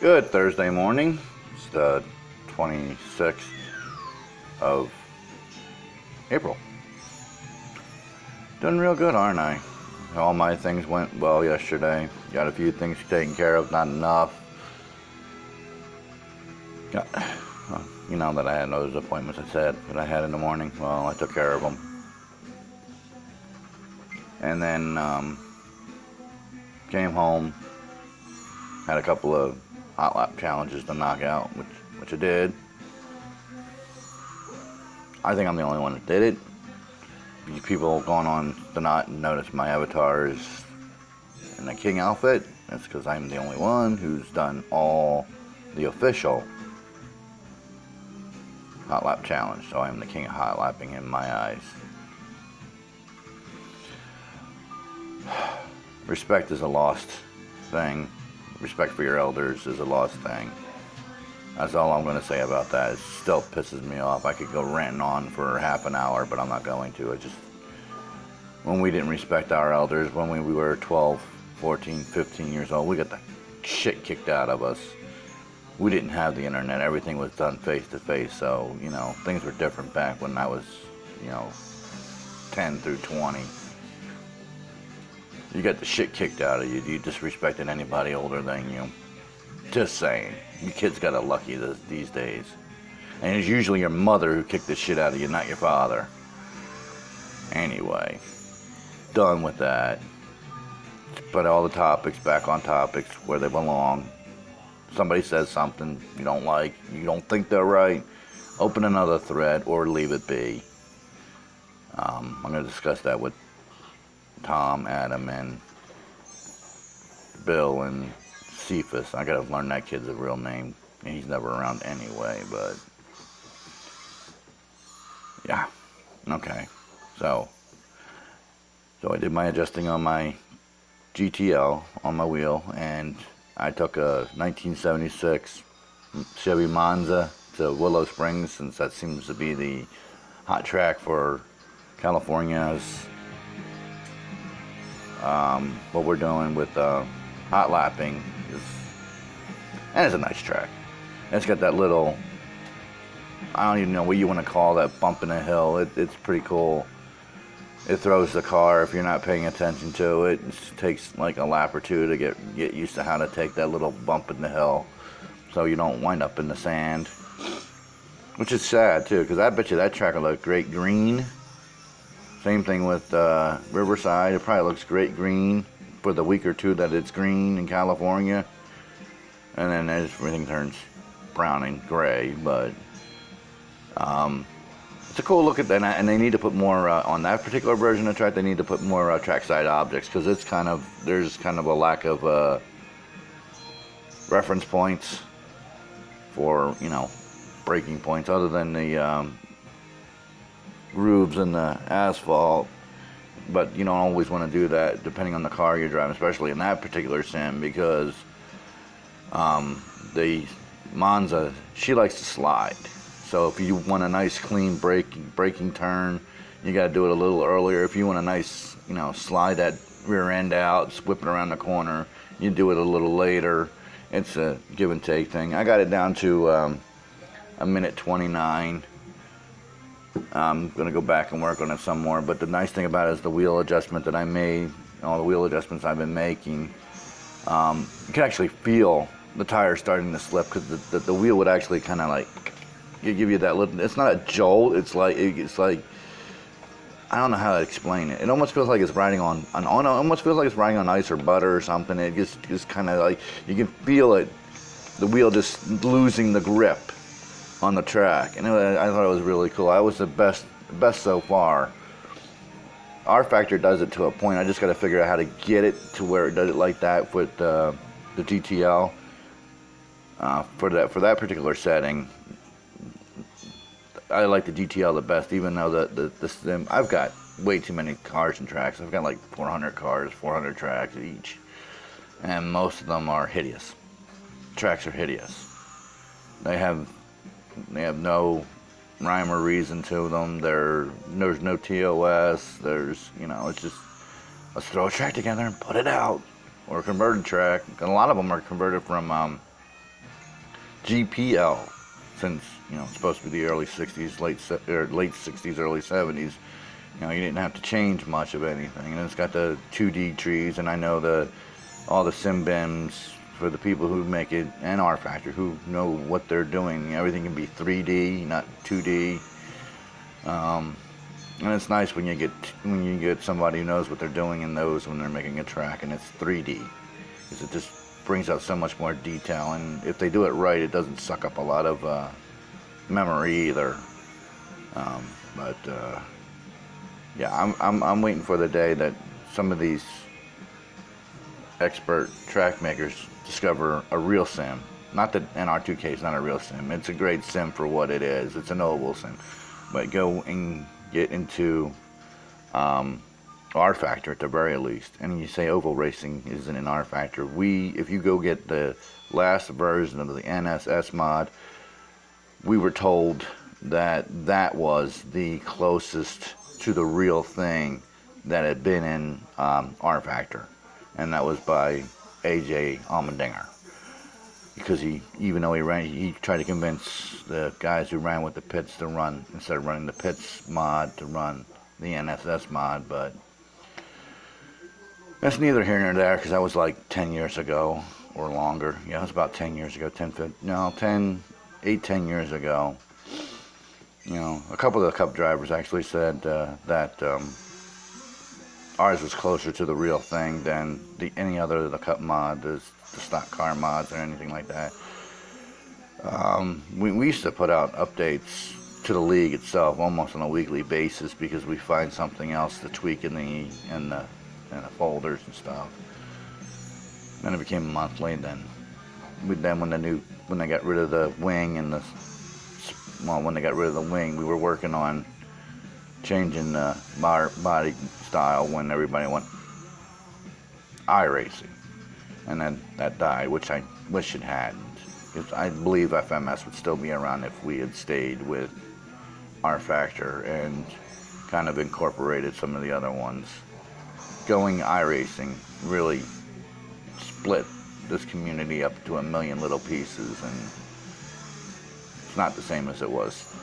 Good Thursday morning. It's the 26th of April. Doing real good, aren't I? All my things went well yesterday. Got a few things taken care of, not enough. Got, you know that I had those appointments I said that I had in the morning. Well, I took care of them. And then came home, had a couple of hot lap challenges to knock out, which I did. I think I'm the only one that did it. People going on to not notice my avatar is in the king outfit. That's because I'm the only one who's done all the official hot lap challenge. So I'm the king of hot lapping in my eyes. Respect is a lost thing. Respect for your elders is a lost thing. That's all I'm going to say about that. It still pisses me off. I could go ranting on for half an hour, but I'm not going to. When we didn't respect our elders, when we were 12, 14, 15 years old, we got the shit kicked out of us. We didn't have the internet. Everything was done face to face. So, things were different back when I was, 10 through 20. You got the shit kicked out of you. You disrespected anybody older than you. Just saying. You kids got it lucky these days. And it's usually your mother who kicked the shit out of you, not your father. Anyway, done with that. Put all the topics back on topics where they belong. Somebody says something you don't like, you don't think they're right, open another thread or leave it be. I'm going to discuss that with Tom, Adam, and Bill, and Cephas. I gotta learn that kid's real name. He's never around anyway, but yeah. Okay. So I did my adjusting on my GTL on my wheel, and I took a 1976 Chevy Monza to Willow Springs, since that seems to be the hot track for California's what we're doing with hot lapping and it's a nice track. And it's got that little, I don't even know what you want to call that bump in the hill. It's pretty cool. It throws the car if you're not paying attention to it. It takes like a lap or two to get used to how to take that little bump in the hill, so you don't wind up in the sand. Which is sad too, because I bet you that track will look great green. Same thing with Riverside. It probably looks great green for the week or two that it's green in California. And then everything turns brown and gray. But it's a cool look at that. And they need to put more, on that particular version of the track, they need to put more trackside objects. Because there's kind of a lack of reference points for, braking points, other than the grooves in the asphalt. But you don't always want to do that depending on the car you're driving, especially in that particular sim, because the Monza, she likes to slide. So if you want a nice clean braking turn, you got to do it a little earlier. If you want a nice, slide that rear end out, whip it around the corner, you do it a little later. It's a give and take thing. I got it down to a minute 29. I'm going to go back and work on it some more, but the nice thing about it is the wheel adjustment that I made, all the wheel adjustments I've been making, you can actually feel the tires starting to slip, because the wheel would actually kind of like give you that little, it's not a jolt, it's like I don't know how to explain it. It almost feels like it's riding on almost feels like it's riding on ice or butter or something. It just kind of like, you can feel it, the wheel just losing the grip on the track, and I thought it was really cool. I was the best so far. R Factor does it to a point. I just got to figure out how to get it to where it does it like that with the GTL for that particular setting. I like the GTL the best, even though the sim, I've got way too many cars and tracks. I've got like 400 cars, 400 tracks each, and most of them are hideous. Tracks are hideous. They have no rhyme or reason to them. There's no TOS. It's just, let's throw a track together and put it out. Or a converted track. And a lot of them are converted from GPL, since it's supposed to be the early '60s, late '60s, early '70s. You didn't have to change much of anything, and it's got the 2D trees, and I know all the sim bims for the people who make it, and R Factor, who know what they're doing. Everything can be 3D, not 2D. And it's nice when you get somebody who knows what they're doing and knows when they're making a track, and it's 3D, because it just brings out so much more detail. And if they do it right, it doesn't suck up a lot of memory either. Yeah, I'm waiting for the day that some of these expert track makers discover a real sim. Not that NR2K is not a real sim. It's a great sim for what it is. It's an oval sim. But go and get into R Factor at the very least. And you say oval racing isn't an R Factor. If you go get the last version of the NSS mod, we were told that was the closest to the real thing that had been in R Factor. And that was by AJ Allmendinger. Because even though he tried to convince the guys who ran with the pits to run, instead of running the pits mod, to run the NSS mod. But that's neither here nor there, because that was like 10 years ago or longer. Yeah, it was about 10 years ago, 10 years ago. A couple of the Cup drivers actually said that ours was closer to the real thing than any other of the Cup mod, the stock car mods or anything like that. We used to put out updates to the league itself almost on a weekly basis, because we find something else to tweak in the folders and stuff. Then it became monthly. Then when they got rid of the wing when they got rid of the wing, we were working on changing the body style when everybody went iRacing, and then that died, which I wish it hadn't. I believe FMS would still be around if we had stayed with R Factor and kind of incorporated some of the other ones. Going iRacing really split this community up to a million little pieces, and it's not the same as it was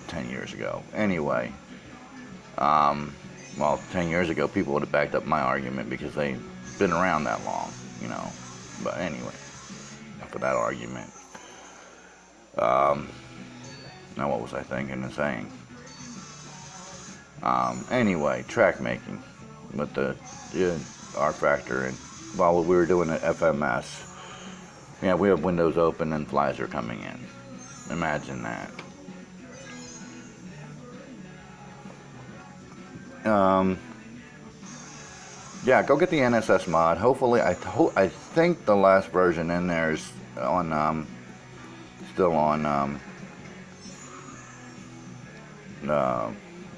10 years ago. Anyway, 10 years ago, people would have backed up my argument because they've been around that long, But anyway, enough of that argument. Now what was I thinking and saying? Anyway, track making with the R Factor, and while we were doing the FMS, we have windows open and flies are coming in. Imagine that. Go get the NSS mod. Hopefully, I think the last version in there is on still on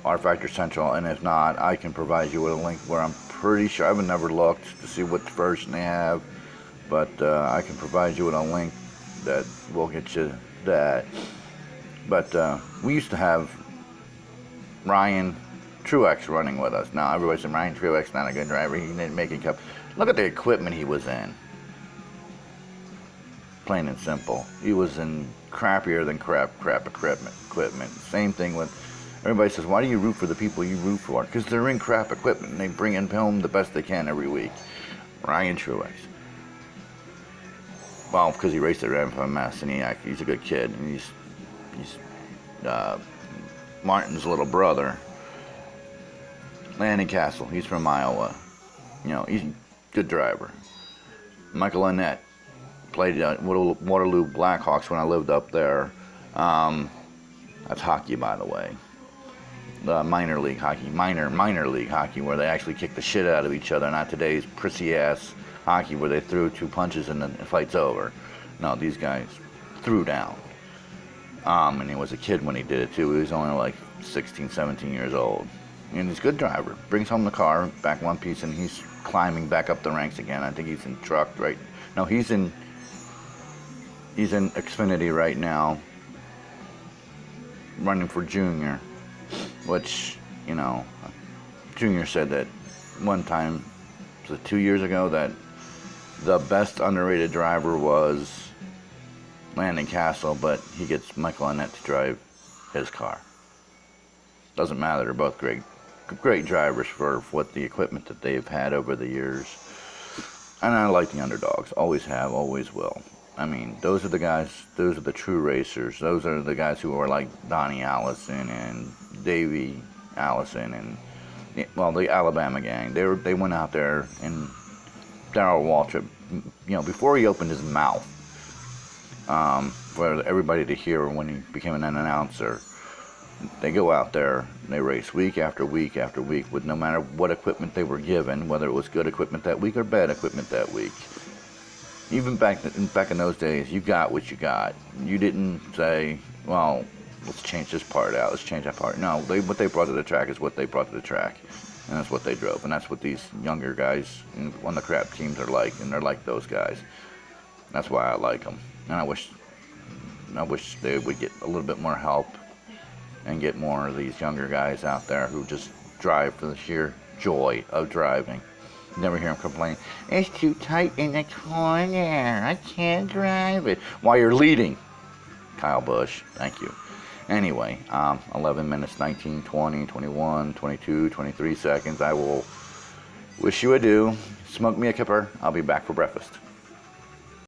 R Factor Central, and if not, I can provide you with a link where I'm pretty sure, I've never looked to see what version they have, but I can provide you with a link that will get you that. But we used to have Ryan Truex running with us. Now everybody said Ryan Truex not a good driver. He didn't make it Cup. Look at the equipment he was in. Plain and simple. He was in crappier than crap equipment. Same thing with, everybody says, why do you root for the people you root for? Because they're in crap equipment and they bring in home the best they can every week. Ryan Truex. Well, because he raced at FMS and he's a good kid, and he's Martin's little brother. Lanny Castle, he's from Iowa. He's a good driver. Michael Annette played Waterloo Blackhawks when I lived up there. That's hockey, by the way. Minor league hockey, minor league hockey, where they actually kick the shit out of each other, not today's prissy ass hockey where they threw 2 punches and the fight's over. No, these guys threw down. And he was a kid when he did it too. He was only like 16, 17 years old. And he's a good driver. Brings home the car, back one piece, and he's climbing back up the ranks again. I think he's in truck right. No, he's in Xfinity right now, running for Junior, which, Junior said that one time, was it 2 years ago, that the best underrated driver was Landon Castle, but he gets Michael Annett to drive his car. Doesn't matter. They're both great drivers for what the equipment that they've had over the years. And I like the underdogs. Always have, always will. I mean, those are the guys, those are the true racers. Those are the guys who are like Donnie Allison and Davey Allison and, well, the Alabama gang. They went out there, and Darrell Waltrip, before he opened his mouth, for everybody to hear when he became an announcer, they go out there and they race week after week after week with no matter what equipment they were given, whether it was good equipment that week or bad equipment that week. Even back in those days, you got what you got. You didn't say, well, let's change this part out, let's change that part. No, what they brought to the track is what they brought to the track, and that's what they drove. And that's what these younger guys on the crap teams are like, and they're like those guys. That's why I like them. And I wish they would get a little bit more help and get more of these younger guys out there who just drive for the sheer joy of driving. You never hear them complain, it's too tight in the corner, I can't drive it. While you're leading. Kyle Busch, thank you. Anyway, 11 minutes, 19, 20, 21, 22, 23 seconds. I will wish you adieu. Smoke me a kipper. I'll be back for breakfast.